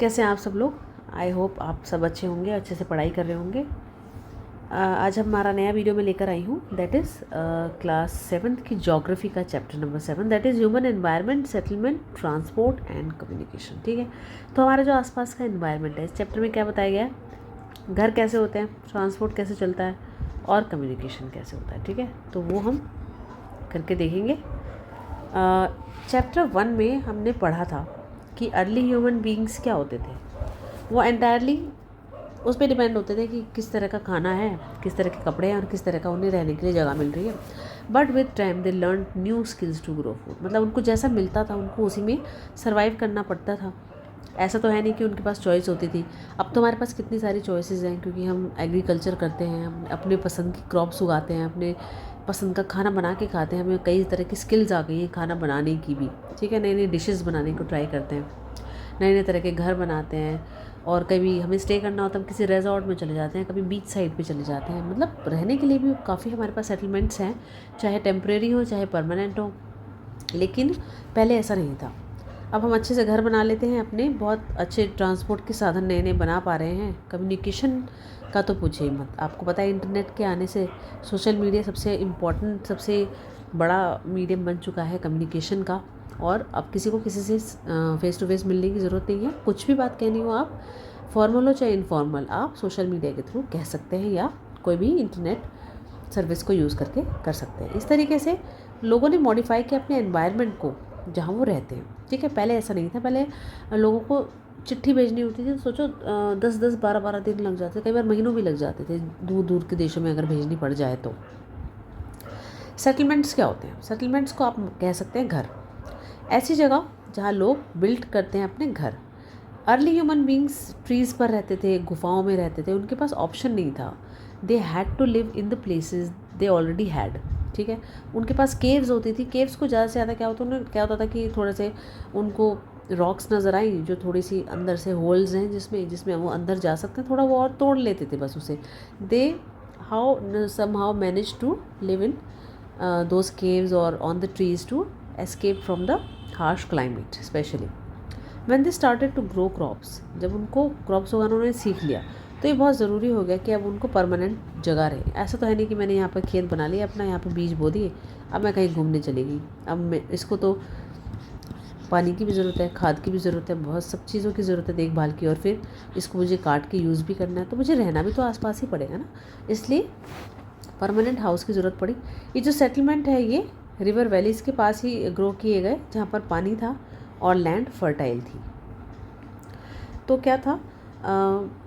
कैसे हैं आप सब लोग। आई होप आप सब अच्छे होंगे, अच्छे से पढ़ाई कर रहे होंगे। आज हमारा नया वीडियो में लेकर आई हूँ, दैट इज़ क्लास 7th की ज्योग्राफी का chapter number 7, that is human environment, settlement, transport and communication. ठीक है, तो हमारा जो आसपास का एनवायरनमेंट है, इस चैप्टर में क्या बताया गया है, घर कैसे होते हैं, ट्रांसपोर्ट कैसे चलता है और कम्युनिकेशन कैसे होता है। ठीक है, तो वो हम करके देखेंगे। चैप्टर 1 में हमने पढ़ा था कि अर्ली ह्यूमन बीइंग्स क्या होते थे। वो एंटायरली उस पर डिपेंड होते थे कि किस तरह का खाना है, किस तरह के कपड़े हैं और किस तरह का उन्हें रहने के लिए जगह मिल रही है। But with time they learn new skills to grow food, मतलब उनको जैसा मिलता था उनको उसी में सर्वाइव करना पड़ता था। ऐसा तो है नहीं कि उनके पास चॉइस होती थी। अब तो हमारे पास कितनी सारी चॉइसेस हैं, क्योंकि हम एग्रीकल्चर करते हैं, हम अपने पसंद की क्रॉप्स उगाते हैं, अपने पसंद का खाना बना के खाते हैं। हमें कई तरह की स्किल्स आ गई हैं खाना बनाने की भी। ठीक है, नई नई डिशेस बनाने को ट्राई करते हैं, नए नए तरह के घर बनाते हैं। और कभी हमें स्टे करना होता है, हम किसी रिजॉर्ट में चले जाते हैं, कभी बीच साइड पे चले जाते हैं। मतलब रहने के लिए भी काफ़ी हमारे पास सेटलमेंट्स हैं, चाहे टेम्परेरी हो चाहे परमानेंट हो। लेकिन पहले ऐसा नहीं था। अब हम अच्छे से घर बना लेते हैं, अपने बहुत अच्छे ट्रांसपोर्ट के साधन नए नए बना पा रहे हैं। कम्युनिकेशन का तो पूछिए मत। आपको पता है इंटरनेट के आने से सोशल मीडिया सबसे इम्पोर्टेंट, सबसे बड़ा मीडियम बन चुका है कम्युनिकेशन का। और अब किसी को किसी से फेस टू फेस मिलने की ज़रूरत नहीं है। कुछ भी बात कहनी हो, आप फॉर्मल हो चाहे इनफॉर्मल, आप सोशल मीडिया के थ्रू कह सकते हैं या कोई भी इंटरनेट सर्विस को यूज़ करके कर सकते हैं। इस तरीके से लोगों ने मॉडिफाई किया अपने एनवायरनमेंट को जहाँ वो रहते हैं। ठीक है, पहले ऐसा नहीं था। पहले लोगों को चिट्ठी भेजनी होती थी, तो सोचो 10-10, 12-12 दिन लग जाते, कई बार महीनों भी लग जाते थे, दूर दूर के देशों में अगर भेजनी पड़ जाए तो। सेटलमेंट्स क्या होते हैं? सेटलमेंट्स को आप कह सकते हैं घर, ऐसी जगह जहाँ लोग बिल्ड करते हैं अपने घर। अर्ली ह्यूमन बींग्स ट्रीज़ पर रहते थे, गुफाओं में रहते थे, उनके पास ऑप्शन नहीं था। They had to live in the places they already had. ठीक है, उनके पास केव्स होती थी। केव्स को ज़्यादा से ज़्यादा क्या होता था कि थोड़े से उनको रॉक्स नज़र आई जो थोड़ी सी अंदर से होल्स हैं जिसमें वो अंदर जा सकते हैं, थोड़ा वो और तोड़ लेते थे बस उसे। They how somehow manage to live in those caves और on the trees to escape from the harsh climate. Specially when they started to grow crops, जब उनको क्रॉप्स उगाना उन्होंने सीख लिया, तो ये बहुत ज़रूरी हो गया कि अब उनको परमानेंट जगह रहे। ऐसा तो है नहीं कि मैंने यहाँ पर खेत बना लिया अपना, यहाँ पर बीज बो दिए, अब मैं कहीं घूमने चली गई। अब मैं इसको तो पानी की भी ज़रूरत है, खाद की भी ज़रूरत है, बहुत सब चीज़ों की ज़रूरत है, देखभाल की, और फिर इसको मुझे काट के यूज़ भी करना है, तो मुझे रहना भी तो आसपास ही पड़ेगा ना। इसलिए परमानेंट हाउस की ज़रूरत पड़ी। ये जो सेटलमेंट है ये रिवर वैलीज़ के पास ही ग्रो किए गए, जहाँ पर पानी था और लैंड फर्टाइल थी। तो क्या था,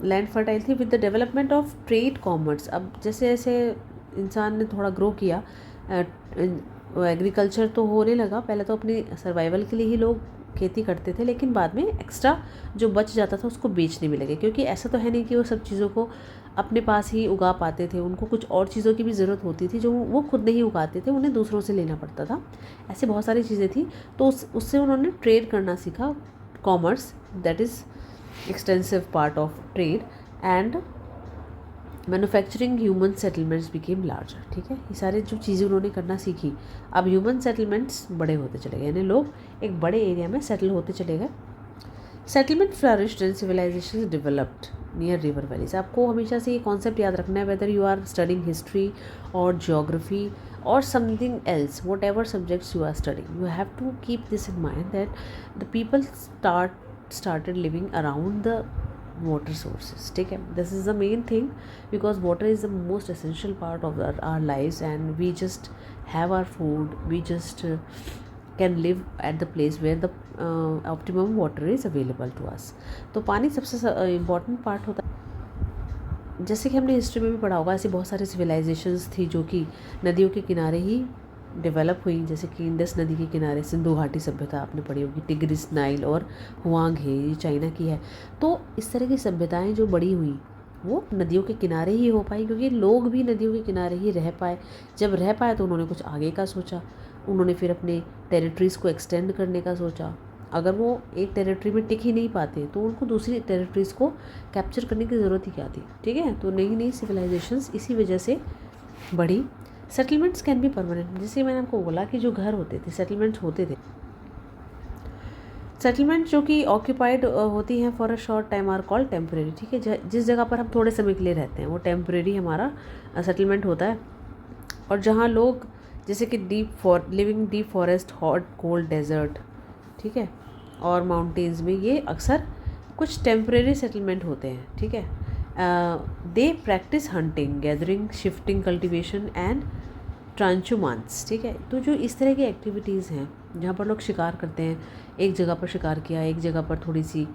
लैंड फर्टाइल थी with the development of trade commerce. अब जैसे जैसे इंसान ने थोड़ा ग्रो किया, एग्रीकल्चर तो होने लगा। पहले तो अपनी सर्वाइवल के लिए ही लोग खेती करते थे, लेकिन बाद में एक्स्ट्रा जो बच जाता था उसको बेचने में लगे, क्योंकि ऐसा तो है नहीं कि वो सब चीज़ों को अपने पास ही उगा पाते थे। उनको कुछ और चीज़ों की भी ज़रूरत होती थी जो वो खुद नहीं उगाते थे, उन्हें दूसरों से लेना पड़ता था। ऐसे बहुत सारी चीज़ें थी, तो उससे उन्होंने ट्रेड करना सीखा। Commerce, that is extensive part of trade and manufacturing human settlements became larger. ठीक है, ये सारी जो चीज़ें उन्होंने करना सीखी, अब ह्यूमन सेटलमेंट्स बड़े होते चले गए, यानी लोग एक बड़े एरिया में सेटल होते चले गए। Settlement flourished and civilisation developed near river valleys. आपको हमेशा से ये कॉन्सेप्ट याद रखना है, whether you are studying history और geography or something else, whatever subjects you are studying, you have to keep this in mind that the people started living around the water sources. ठीक है, this is the main thing, because water is the most essential part of our lives, and we just have our food, we just can live at the place where the optimum water is available to us. तो पानी सबसे important part होता है। जैसे कि हमने history में भी पढ़ा होगा, ऐसी बहुत सारी सिविलाइजेशंस थी जो कि नदियों के किनारे ही डेवलप हुई, जैसे कि इंडस नदी के किनारे सिंधु घाटी सभ्यता आपने पढ़ी होगी, टिग्रिस, नाइल और हुआंग है, ये चाइना की है। तो इस तरह की सभ्यताएं जो बड़ी हुई वो नदियों के किनारे ही हो पाई, क्योंकि लोग भी नदियों के किनारे ही रह पाए। जब रह पाए तो उन्होंने कुछ आगे का सोचा, उन्होंने फिर अपने टेरिटरीज़ को एक्सटेंड करने का सोचा। अगर वो एक टेरिटरी में टिक ही नहीं पाते तो उनको दूसरी टेरिटरीज़ को कैप्चर करने की ज़रूरत ही क्या थी। ठीक है, तो नई नई सिविलाइजेशंस इसी वजह से बढ़ी। सेटलमेंट्स कैन बी परमानेंट, जैसे मैंने आपको बोला कि जो घर होते थे, सेटलमेंट्स होते थे, सेटलमेंट जो कि ऑक्यूपाइड होती हैं for a short time are called temporary, ठीक है। जिस जगह पर हम थोड़े समय के लिए रहते हैं वो टेम्परेरी हमारा सेटलमेंट होता है। और जहाँ लोग जैसे कि living deep forest, hot cold desert, ठीक है, और माउंटेन्स में, ये अक्सर कुछ टेम्परेरी सेटलमेंट होते हैं, ठीक है। They practice hunting, gathering, shifting, cultivation and transhumance, ठीक है। तो जो इस तरह की एक्टिविटीज़ हैं जहाँ पर लोग शिकार करते हैं, एक जगह पर शिकार किया, एक जगह पर थोड़ी सी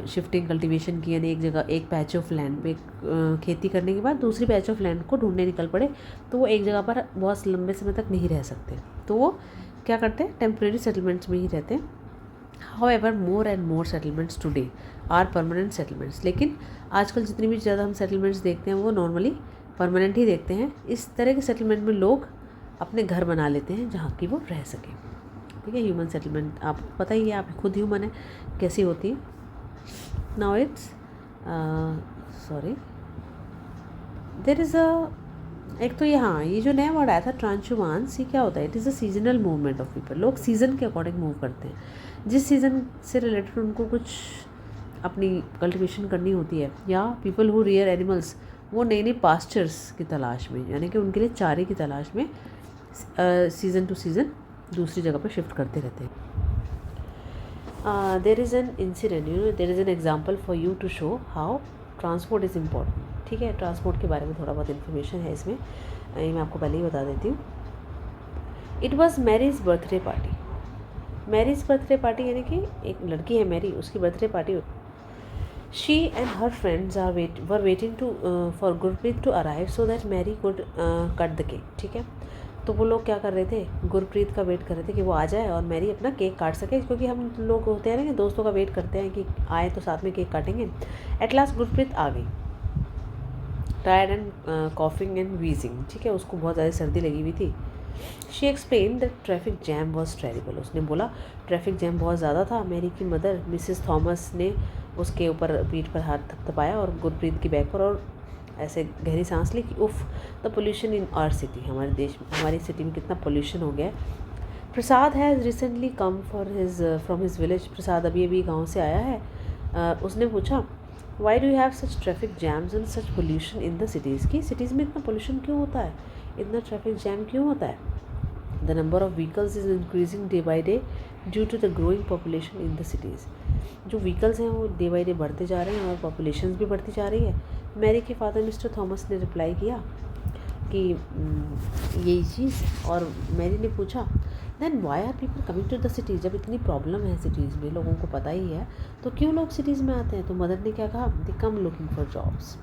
शिफ्टिंग कल्टीवेशन की, यानी एक जगह एक पैच ऑफ लैंड पे खेती करने के बाद दूसरी पैच ऑफ लैंड को ढूंढने निकल पड़े, तो वो एक जगह पर बहुत लंबे समय तक नहीं रह सकते, तो वो क्या करते हैं, टेम्प्रेरी सेटलमेंट्स में ही रहते हैं। However more and more settlements today are permanent settlements, लेकिन आजकल जितनी भी ज़्यादा हम सेटलमेंट्स देखते हैं वो नॉर्मली परमानेंट ही देखते हैं। इस तरह के सेटलमेंट में लोग अपने घर बना लेते हैं जहाँ की वो रह सकें, ठीक है। ह्यूमन सेटलमेंट आपको पता ही है, आप खुद ह्यूमन है, कैसी होती है। नाउ इट्स देयर इज़ एक तो यहाँ ये जो नया वर्ड आया था ट्रांचुमांस, ये क्या होता है, it is a seasonal movement of people. लोग सीज़न के अकॉर्डिंग मूव करते हैं, जिस सीज़न से रिलेटेड उनको कुछ अपनी कल्टिवेशन करनी होती है, या पीपल हु रियर एनिमल्स, वो नई नई पास्चर्स की तलाश में, यानी कि उनके लिए चारे की तलाश में सीज़न टू सीज़न दूसरी जगह पर शिफ्ट करते रहते हैं। There is an incident, there is an example for you to show how transport is important, ठीक है। ट्रांसपोर्ट के बारे में थोड़ा बहुत इन्फॉर्मेशन है इसमें, ये मैं आपको पहले ही बता देती हूँ। It was Mary's birthday party. Mary's birthday party यानी कि एक लड़की है मैरी, उसकी birthday party. She and her friends were waiting for Gurpreet to arrive so that Mary could cut the cake, ठीक है। तो वो लोग क्या कर रहे थे, गुरप्रीत का वेट कर रहे थे कि वो आ जाए और मैरी अपना केक काट सके, क्योंकि हम लोग होते हैं ना कि दोस्तों का वेट करते हैं कि आए तो साथ में केक काटेंगे। एट लास्ट गुरप्रीत आ गई, tired and coughing and wheezing, ठीक है, उसको बहुत ज़्यादा सर्दी लगी हुई थी। She explain that traffic jam was terrible, उसने बोला ट्रैफिक जैम बहुत ज़्यादा था। मैरी की मदर मिसेस थॉमस ने उसके ऊपर पीठ पर हाथ थपथपाया और गुरप्रीत की बैक पर, और ऐसे गहरी सांस ली कि उफ, the pollution in our city, हमारे देश में, हमारी सिटी में कितना पोल्यूशन हो गया है। Prasad has recently come from his village, Prasad अभी गाँव से आया है। उसने पूछा why do you have such traffic jams and such pollution in the cities, की सिटीज़ में इतना पोल्यूशन क्यों होता है, इतना ट्रैफिक जैम क्यों होता है। The number of vehicles is increasing day by day due to the growing population in the cities, जो व्हीकल्स हैं वो डे बाई डे बढ़ते जा रहे हैं और पॉपुलेशन भी बढ़ती जा रही है। मैरी के फादर मिस्टर थॉमस ने रिप्लाई किया कि यही चीज़, और मैरी ने पूछा then why are people coming to the cities, जब इतनी प्रॉब्लम है सिटीज़ में, लोगों को पता ही है, तो क्यों लोग सिटीज़ में आते हैं। तो मदर ने क्या कहा, दे कम लुकिंग फॉर जॉब्स,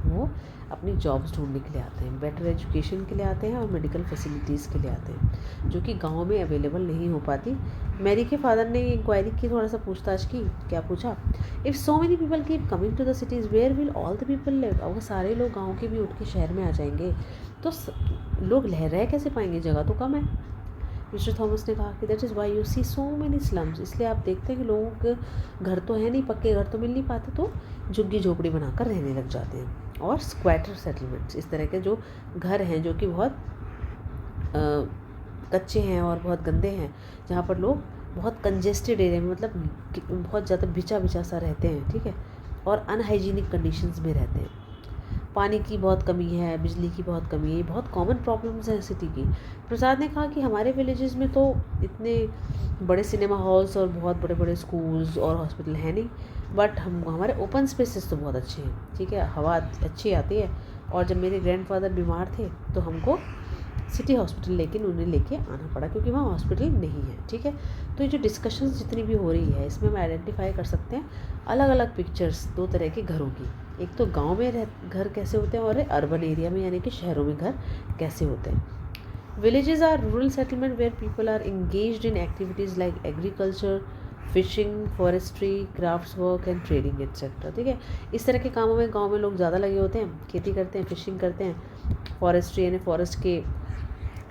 वो अपनी जॉब्स ढूंढने के लिए आते हैं, बेटर एजुकेशन के लिए आते हैं और मेडिकल फैसिलिटीज़ के लिए आते हैं, जो कि गांव में अवेलेबल नहीं हो पाती। मैरी के फादर ने इंक्वायरी की, थोड़ा सा पूछताछ की, क्या पूछा, if so many people keep coming to the cities where will all the people live, अगर सारे लोग गाँव के भी उठ के शहर में आ जाएंगे तो लोग रह कैसे पाएंगे, जगह तो कम है। मिस्टर थॉमस ने कहा कि that is why you see so many slums, इसलिए आप देखते हैं कि लोगों के घर तो है नहीं, पक्के घर तो मिल नहीं पाते, तो झुग्गी झोपड़ी बनाकर रहने लग जाते हैं। और स्क्वैटर सेटलमेंट्स, इस तरह के जो घर हैं जो कि बहुत कच्चे हैं और बहुत गंदे हैं, जहाँ पर लोग बहुत कंजेस्टेड एरिया में, मतलब बहुत ज़्यादा बिछा सा रहते हैं, ठीक है, और अनहाइजीनिक कंडीशंस में रहते हैं। पानी की बहुत कमी है, बिजली की बहुत कमी है, बहुत कॉमन प्रॉब्लम्स हैं सिटी की। प्रसाद ने कहा कि हमारे विलेजेस में तो इतने बड़े सिनेमा हॉल्स और बहुत बड़े बड़े स्कूल्स और हॉस्पिटल हैं नहीं, बट हमारे ओपन स्पेसेस तो बहुत अच्छे हैं, ठीक है, हवा अच्छी आती है। और जब मेरे ग्रैंडफादर बीमार थे तो हमको सिटी हॉस्पिटल लेकिन उन्हें लेके आना पड़ा, क्योंकि वहाँ हॉस्पिटल नहीं है, ठीक है। तो ये जो डिस्कशंस जितनी भी हो रही है, इसमें हम आइडेंटिफाई कर सकते हैं अलग अलग पिक्चर्स दो तरह के घरों की, एक तो गांव में घर कैसे होते हैं और अर्बन एरिया में यानी कि शहरों में घर कैसे होते हैं। Villages are rural settlement where people are engaged in activities like agriculture, fishing, forestry, crafts work and trading etcetera, ठीक है। इस तरह के कामों में गाँव में लोग ज़्यादा लगे होते हैं, खेती करते हैं, फिशिंग करते हैं, फॉरेस्ट्री यानी फॉरेस्ट के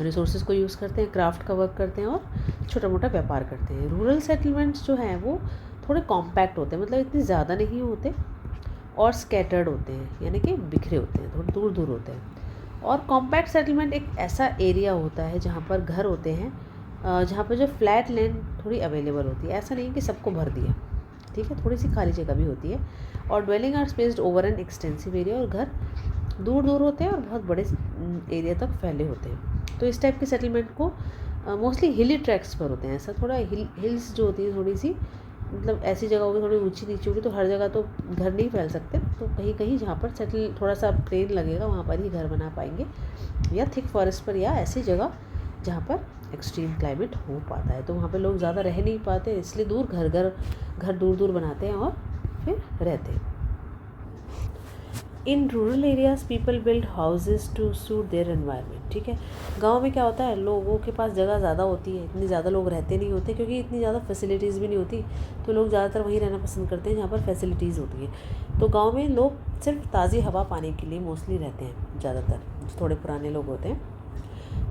रिसोर्सेज को यूज़ करते हैं, क्राफ्ट का वर्क करते हैं और छोटा मोटा व्यापार करते हैं। रूरल सेटलमेंट्स जो हैं वो थोड़े कॉम्पैक्ट होते हैं, मतलब इतने ज़्यादा नहीं होते और स्कैटर्ड होते हैं, यानी कि बिखरे होते हैं, थोड़े दूर दूर होते हैं। और कॉम्पैक्ट सेटलमेंट एक ऐसा एरिया होता है जहाँ पर घर होते हैं, जहाँ पर जो फ्लैट लैंड थोड़ी अवेलेबल होती है, ऐसा नहीं कि सबको भर दिया, ठीक है, थोड़ी सी खाली जगह भी होती है। और dwelling are spaced over an extensive area, और घर दूर दूर होते हैं और बहुत बड़े एरिया तक फैले होते हैं। तो इस टाइप के सेटलमेंट को मोस्टली हिली ट्रैक्स पर होते हैं। ऐसा थोड़ा हिल्स जो होती है थोड़ी सी, मतलब ऐसी जगह होगी थोड़ी ऊंची नीची होगी, तो हर जगह तो घर नहीं फैल सकते, तो कहीं कहीं जहाँ पर सेटल थोड़ा सा प्लेन लगेगा वहाँ पर ही घर बना पाएंगे, या थिक फॉरेस्ट पर, या ऐसी जगह जहाँ पर एक्सट्रीम क्लाइमेट हो पाता है। तो वहाँ पे लोग ज़्यादा रह नहीं पाते, इसलिए घर दूर दूर बनाते हैं और फिर रहते हैं। In rural areas people build houses to suit their environment, ठीक है। गांव में क्या होता है, लोगों के पास जगह ज़्यादा होती है, इतने ज़्यादा लोग रहते नहीं होते, क्योंकि इतनी ज़्यादा फैसिलिटीज़ भी नहीं होती, तो लोग ज़्यादातर वहीं रहना पसंद करते हैं जहाँ पर फैसिलिटीज़ होती है। तो गाँव में लोग सिर्फ ताज़ी हवा पाने के लिए मोस्टली रहते हैं, ज़्यादातर थोड़े पुराने लोग होते हैं,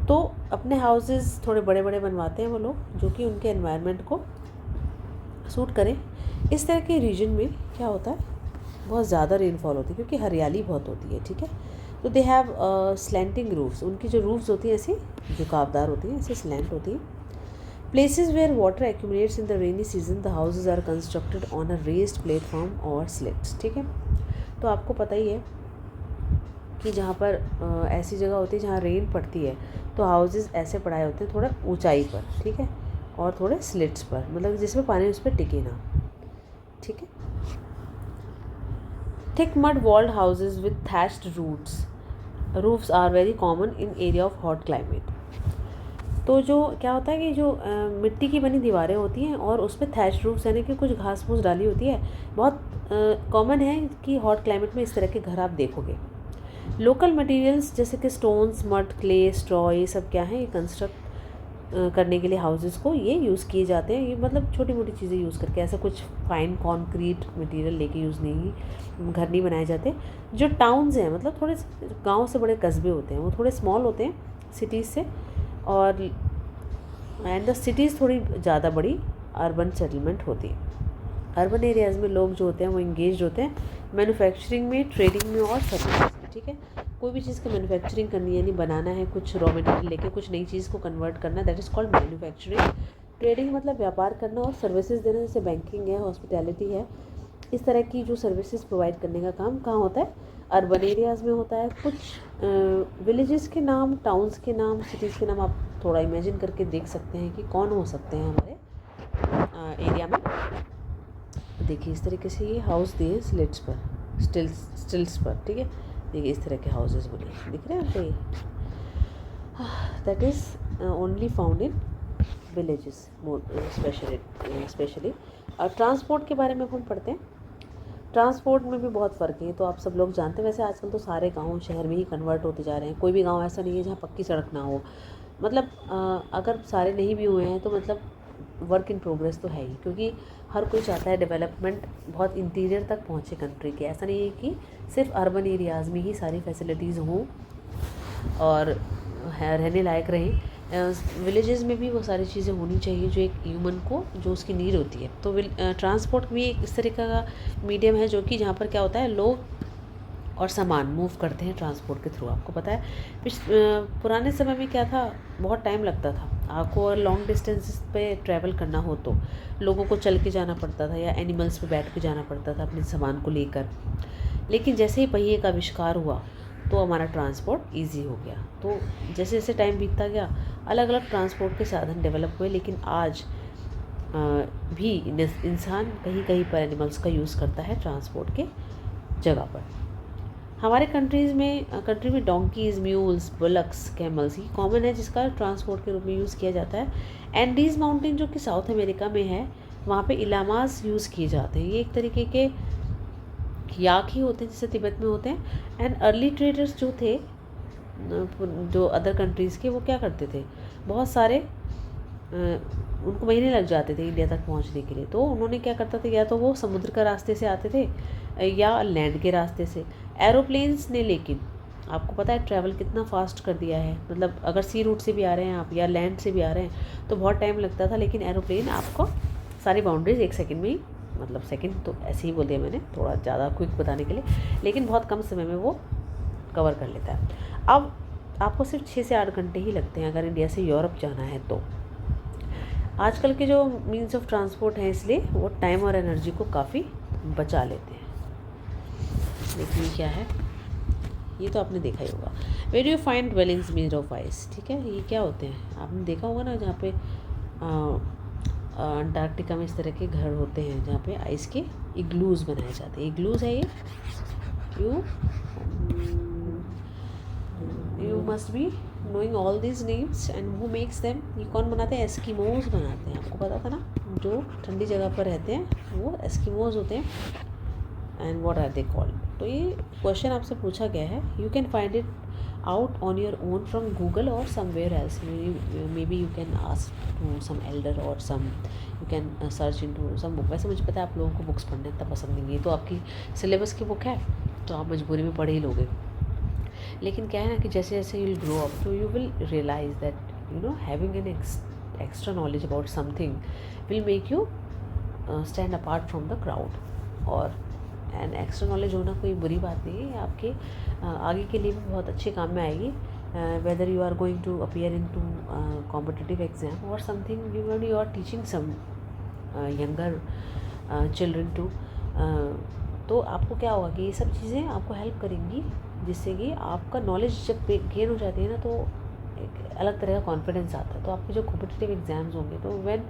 तो अपने हाउसेस थोड़े बड़े बड़े बनवाते हैं वो लोग, जो कि उनके एनवायरनमेंट को सूट करें। इस तरह के रीजन में क्या होता है, बहुत ज़्यादा रेनफॉल होती है, क्योंकि हरियाली बहुत होती है, ठीक है। तो दे हैव स्लैंटिंग रूफ्स, उनकी जो रूफ्स होती हैं ऐसी झुकावदार होती हैं, ऐसे स्लैंट होती हैं। Places where water accumulates in the rainy season, the houses are constructed on a raised platform और स्लिट्स, ठीक है। तो आपको पता ही है कि जहाँ पर ऐसी जगह होती है जहाँ रेन पड़ती है, तो हाउसेज ऐसे पड़ाए होते हैं थोड़ा ऊंचाई पर, ठीक है, और थोड़े स्लिट्स पर, मतलब जिसमें पानी उस पर टिके ना, ठीक है। Thick mud walled houses with thatched roofs are very common in area of hot climate. तो जो क्या होता है कि जो मिट्टी की बनी दीवारें होती हैं और उस पर थैच रूफ्स यानी कि कुछ घास फूस डाली होती है, बहुत कॉमन है कि हॉट क्लाइमेट में इस तरह के घर आप देखोगे। लोकल मटेरियल्स जैसे कि स्टोन्स, मड, क्ले, स्ट्रॉ, ये सब क्या है, ये कंस्ट्रक्ट करने के लिए हाउसेस को ये यूज़ किए जाते हैं। ये मतलब छोटी मोटी चीज़ें यूज़ करके, ऐसा कुछ फाइन कॉन्क्रीट मटेरियल लेके यूज़ नहीं, घर नहीं बनाए जाते। जो टाउन्स हैं, मतलब थोड़े गांव से बड़े कस्बे होते हैं, वो थोड़े स्मॉल होते हैं सिटीज़ से, और एंड द सिटीज़ थोड़ी ज़्यादा बड़ी अर्बन सेटलमेंट होती है। अर्बन एरियाज़ में लोग जो होते हैं वो इंगेज होते हैं मैन्युफैक्चरिंग में, ट्रेडिंग में और सर्विसेज में, ठीक है। कोई भी चीज़ की मैन्युफैक्चरिंग करनी है, यानी बनाना है, कुछ रॉ मटेरियल लेके कुछ नई चीज़ को कन्वर्ट करना, that is called manufacturing. Trading मतलब व्यापार करना, और सर्विसेज देना, जैसे बैंकिंग है, हॉस्पिटैलिटी है, इस तरह की जो सर्विसेज प्रोवाइड करने का काम कहाँ होता है, अर्बन एरियाज़ में होता है। कुछ विलेजेस के नाम, टाउन्स के नाम, सिटीज़ के नाम आप थोड़ा इमेजिन करके देख सकते हैं कि कौन हो सकते हैं हमारे एरिया में। देखिए इस तरीके से ये हाउस दिए स्लिट्स पर, स्टिल्स पर, ठीक है। देखिए इस तरह के हाउसेस बने, दिख रहे हैं आपको, ये that is only found in villages specially. और ट्रांसपोर्ट के बारे में हम पढ़ते हैं, ट्रांसपोर्ट में भी बहुत फ़र्क है, तो आप सब लोग जानते हैं। वैसे आजकल तो सारे गाँव शहर में ही कन्वर्ट होते जा रहे हैं, कोई भी गाँव ऐसा नहीं है जहाँ पक्की सड़क ना हो। मतलब अगर सारे नहीं भी हुए हैं तो मतलब वर्क इन प्रोग्रेस तो है ही, क्योंकि हर कोई चाहता है डेवलपमेंट बहुत इंटीरियर तक पहुँचे कंट्री के। ऐसा नहीं है कि सिर्फ अर्बन एरियाज़ में ही सारी फैसिलिटीज़ हों और रहने लायक रहें। विलेजेस में भी वो सारी चीज़ें होनी चाहिए जो एक ह्यूमन को, जो उसकी नीड होती है। तो ट्रांसपोर्ट भी एक इस तरीके का मीडियम है जो कि जहाँ पर क्या होता है, लोग और सामान मूव करते हैं ट्रांसपोर्ट के थ्रू। आपको पता है पुराने समय में क्या था, बहुत टाइम लगता था आपको, और लॉन्ग डिस्टेंसेस पे ट्रैवल करना हो तो लोगों को चल के जाना पड़ता था या एनिमल्स पे बैठ के जाना पड़ता था अपने सामान को लेकर। लेकिन जैसे ही पहिए का आविष्कार हुआ तो हमारा ट्रांसपोर्ट ईजी हो गया। तो जैसे जैसे टाइम बीतता गया अलग अलग ट्रांसपोर्ट के साधन डेवलप हुए, लेकिन आज भी इंसान कहीं कहीं पर एनिमल्स का यूज़ करता है ट्रांसपोर्ट के जगह पर। हमारे कंट्री में डोंकीज़, म्यूल्स, बुलक्स, कैमल्स ये कॉमन है, जिसका ट्रांसपोर्ट के रूप में यूज़ किया जाता है। एंडीज़ माउंटेन जो कि साउथ अमेरिका में है, वहाँ पे इलामास यूज़ किए जाते हैं। ये एक तरीके के याक ही होते हैं जैसे तिब्बत में होते हैं। एंड अर्ली ट्रेडर्स जो थे, जो अदर कंट्रीज़ के, वो क्या करते थे, बहुत सारे उनको महीने लग जाते थे इंडिया तक पहुंचने के लिए। तो उन्होंने क्या करता था, या तो वो समुद्र का रास्ते से आते थे या लैंड के रास्ते से। एरोप्लेन्स ने लेकिन आपको पता है ट्रैवल कितना फास्ट कर दिया है। मतलब अगर सी रूट से भी आ रहे हैं आप या लैंड से भी आ रहे हैं तो बहुत टाइम लगता था, लेकिन एरोप्लेन आपको सारी बाउंड्रीज 1 सेकंड में ही, मतलब सेकंड तो ऐसे ही बोल दिया मैंने थोड़ा ज़्यादा क्विक बताने के लिए, लेकिन बहुत कम समय में वो कवर कर लेता है। अब आपको सिर्फ 6 से 8 घंटे ही लगते हैं अगर इंडिया से यूरोप जाना है तो। आजकल के जो मीन्स ऑफ ट्रांसपोर्ट हैं इसलिए वो टाइम और एनर्जी को काफ़ी बचा लेते हैं। देखिए क्या है, ये तो आपने देखा ही होगा। Where you find dwellings made of ice, ठीक है, ये क्या होते हैं आपने देखा होगा ना, जहाँ पे अंटार्कटिका में इस तरह के घर होते हैं जहाँ पे आइस के इग्लूज बनाए जाते हैं। इग्लूज है ये, you must be knowing all this names and who makes them. ये कौन बनाते हैं? एस्किमोज बनाते हैं। आपको पता था ना, जो ठंडी जगह पर रहते हैं वो एस्किमोज होते हैं। And what are they called? तो ये क्वेश्चन आपसे पूछा गया है। You can find it out on your own from Google or somewhere else. Maybe you can ask to some elder or some you can search into some book. वैसे मुझे पता है आप लोगों को बुक्स पढ़ना इतना पसंद नहीं है, तो आपकी सिलेबस की बुक है तो आप मजबूरी में पढ़ ही लोगे। लेकिन क्या है ना कि जैसे जैसे यू विल ग्रो अप तो you will realise that you know having an extra knowledge about something will make you stand apart from the crowd. और एंड एक्स्ट्रा नॉलेज होना कोई बुरी बात नहीं है, आपके आगे के लिए भी बहुत अच्छे काम में आएगी। Whether you are going to appear in to competitive exam और something, you are teaching some younger children too, तो आपको क्या होगा कि ये सब चीज़ें आपको हेल्प करेंगी, जिससे कि आपका नॉलेज जब गेन हो जाती है ना तो एक अलग तरह का कॉन्फिडेंस आता है। तो आपके जो कॉम्पिटिटिव एग्जाम्स होंगे तो when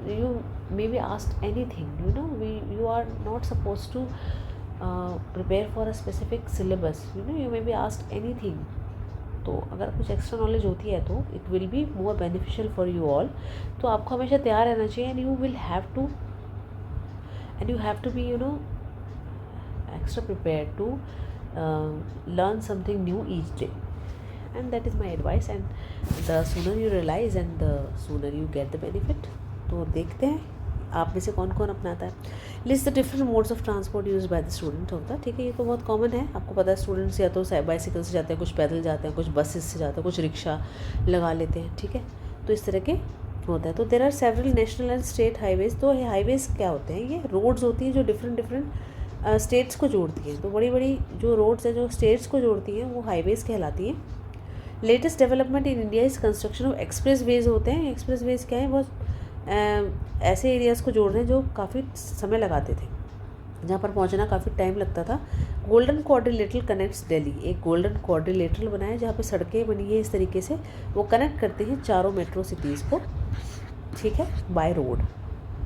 you may be asked anything, you know you are not suppose to prepare for a specific syllabus, you may be asked anything. तो अगर कुछ एक्स्ट्रा नॉलेज होती है तो it will be more beneficial for you all. तो आपको हमेशा तैयार रहना चाहिए and you have to be extra prepared to learn something new each day, and that is my advice, and the sooner you realize and the sooner you get the benefit। तो देखते हैं आप में से कौन कौन अपनाता है। List the different modes of transport use by the student होता है, ठीक है, ये तो बहुत कॉमन है। आपको पता है स्टूडेंट्स या तो बाइसिकल से जाते हैं, कुछ पैदल जाते हैं, कुछ बसेस से जाते हैं, कुछ रिक्शा लगा लेते हैं, ठीक है, तो इस तरह के होता है। तो there are several national and state highways. तो हाईवेज क्या होते हैं? ये रोड्स होती हैं जो डिफरेंट स्टेट्स को जोड़ती हैं। तो बड़ी बड़ी जो रोड्स हैं जो स्टेट्स को जोड़ती हैं वो हाईवेज कहलाती हैं। Latest development in India is construction of expressways होते हैं। एक्सप्रेस वेज क्या है? बहुत ऐसे एरियाज़ को जोड़ रहे हैं जो काफ़ी समय लगाते थे, जहाँ पर पहुँचना काफ़ी टाइम लगता था। Golden quadrilateral connects Delhi. एक गोल्डन क्वाड्रिलेटरल बनाया है जहाँ पे सड़कें बनी है इस तरीके से, वो कनेक्ट करते हैं चारों मेट्रो सिटीज़ को, ठीक है, बाय रोड।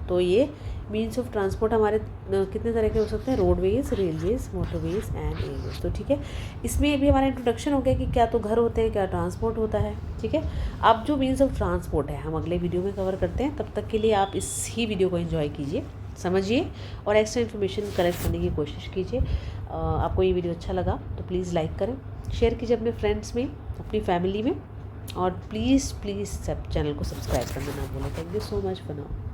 तो ये मीन्स ऑफ ट्रांसपोर्ट हमारे कितने तरह के हो सकते हैं? Roadways, railways, motorways and Airways. तो ठीक है, इसमें भी हमारा इंट्रोडक्शन हो गया कि क्या तो घर होते हैं, क्या ट्रांसपोर्ट होता है, ठीक है। अब जो मीन्स ऑफ ट्रांसपोर्ट है हम अगले वीडियो में कवर करते हैं। तब तक के लिए आप इस ही वीडियो को एंजॉय कीजिए, समझिए और एक्स्ट्रा इन्फॉर्मेशन कलेक्ट करने की कोशिश कीजिए। आपको ये वीडियो अच्छा लगा तो प्लीज़ लाइक करें, शेयर कीजिए अपने फ्रेंड्स में, अपनी फैमिली में, और प्लीज़ सब चैनल को सब्सक्राइब करना ना भूलें। Thank you so much for now.